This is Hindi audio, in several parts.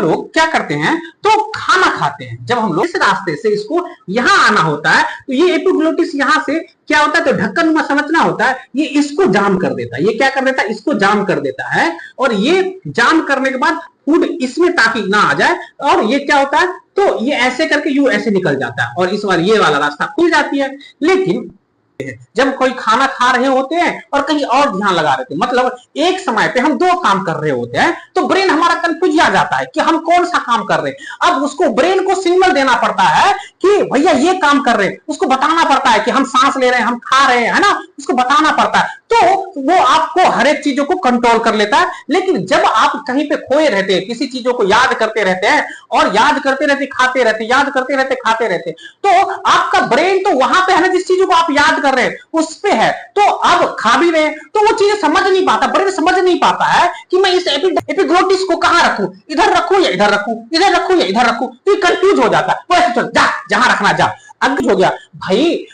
लोग क्या करते हैं, तो खाना खाते हैं, जब हम लोग इस रास्ते से इसको यहां आना होता है तो ये एपिग्लोटिस यहां से क्या होता है, तो ढक्कन में समझना होता है, ये इसको जाम कर देता है। ये क्या कर देता है, इसको जाम कर देता है, और ये जाम करने के बाद फूड इसमें ताकि ना आ जाए, और ये क्या होता है, तो ये ऐसे करके यू ऐसे निकल जाता है, और इस बार ये वाला रास्ता खुल जाती है। लेकिन जब कोई खाना खा रहे होते हैं और कहीं और ध्यान लगा रहे थे, मतलब एक समय पे हम दो काम कर रहे होते हैं, तो ब्रेन हमारा कंफ्यूज आ जाता है कि हम कौन सा काम कर रहे हैं। अब उसको ब्रेन को सिग्नल देना पड़ता है कि भैया ये काम कर रहे हैं, उसको बताना पड़ता है कि हम सांस ले रहे हैं, हम खा रहे हैं, है ना, उसको बताना पड़ता है, तो वो आपको हर एक चीजों को कंट्रोल कर लेता है। लेकिन जब आप कहीं पे खोए रहते हैं, किसी चीजों को याद करते रहते हैं और याद करते रहते खाते रहते, याद करते रहते खाते रहते, तो आपका ब्रेन तो वहां पे है ना, जिस चीजों को आप याद कर रहे हैं उस पे है, तो अब खा भी रहे तो वो चीजें समझ नहीं पाता, ब्रेन समझ नहीं पाता है कि मैं इस एपिग्लोटिस को कहां रखूं, इधर रखूं या इधर रखूं, इधर रखूं या इधर रखूं, तो ये कंफ्यूज हो जाता है। तो ऐसे चल जा, जहां रखना जा। अग्र हो गया भाई,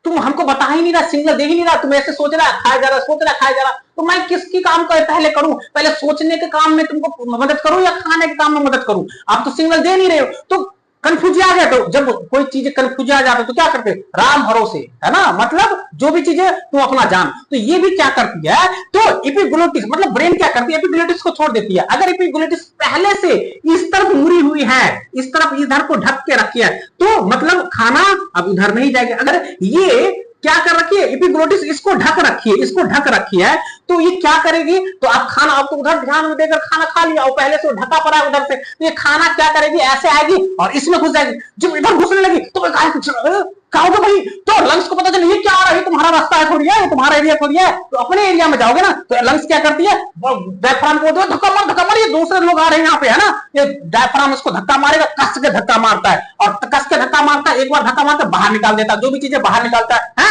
तुम हमको बता ही नहीं रहा, सिग्नल दे ही नहीं रहा, तुम ऐसे सोच रहा खाया जा रहा, सोच रहा खाया जा रहा, तो मैं किसकी काम का पहले करूं, पहले सोचने के काम में तुमको मदद करूं या खाने के काम में मदद करूं? आप तो सिग्नल दे नहीं रहे हो, तो कंफ्यूज आ गया। तो जब कोई चीज कंफ्यूज आ जाते तो क्या करते, राम भरोसे, है ना, मतलब जो भी चीजें तुम अपना जान। तो ये भी क्या करती है, तो एपिग्लोटिस मतलब ब्रेन क्या करती है, एपिग्लोटिस को छोड़ देती है। अगर एपिग्लोटिस पहले से इस तरफ मुड़ी हुई है, इस तरफ इधर को ढक के रखी है, तो मतलब खाना अब इधर नहीं जाएगा। अगर ये क्या कर रखी है, एपिग्लोटिस इसको ढक रखी है, इसको ढक रखी है, तो ये क्या करेगी, तो आप खाना आपको उधर ध्यान में देकर खाना खा लिया और पहले से ढका पड़ा है उधर से, तो ये खाना क्या करेगी, ऐसे आएगी और इसमें घुस जाएगी। जब इधर घुसने लगी तो कहोगे भाई, तो लंग्स को पता चले ये क्या आ रहा है, तुम्हारा रास्ता है थोड़ी है, तुम्हारा एरिया थोड़ी है, तो अपने एरिया में जाओगे ना, तो लंग्स क्या करती है, डायफ्राम को धक्का मार, ये दूसरे लोग आ रहे हैं यहाँ पे, है ना, ये डायफ्राम इसको धक्का मारेगा, कस के धक्का मारता है, और कस के धक्का मारता है, एक बार धक्का मारता है बाहर निकाल देता है, जो भी चीजें बाहर निकालता है।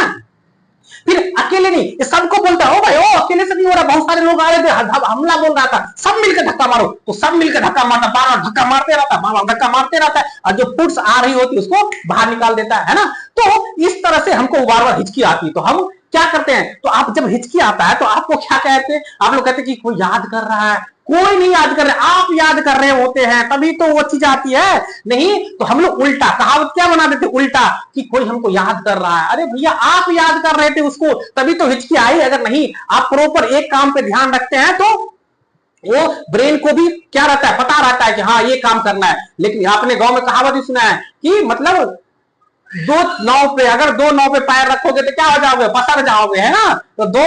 फिर अकेले नहीं, ये सबको बोलता है, ओ भाई ओ अकेले से नहीं हो रहा, बहुत सारे लोग आ रहे थे, हमला बोल रहा था, सब मिलकर धक्का मारो, तो सब मिलकर धक्का मारता, बार बार धक्का मारते रहता है, बार बार धक्का मारते रहता है, और जो फुड्स आ रही होती है उसको बाहर निकाल देता है ना। तो इस तरह से हमको बार बार हिचकी आती है, तो हम क्या करते हैं, तो आप जब हिचकी आता है तो आपको क्या कहते हैं, आप लोग कहते हैं कि कोई याद कर रहा है, कोई नहीं याद कर रहे, आप याद कर रहे होते हैं, तभी तो वो चीज आती है। नहीं तो हम लोग उल्टा कहावत क्या बना देते, उल्टा कि कोई हमको याद कर रहा है। अरे भैया आप याद कर रहे थे उसको, तभी तो हिचकी आई। अगर नहीं आप प्रॉपर एक काम पे ध्यान रखते हैं तो वो ब्रेन को भी क्या रहता है, पता रहता है कि हाँ ये काम करना है। लेकिन आपने गांव में कहावत ही सुना है कि मतलब दो नाव पे, अगर दो नाव पे पैर रखोगे तो क्या हो जाओगे, पसर जाओगे, है ना। तो दो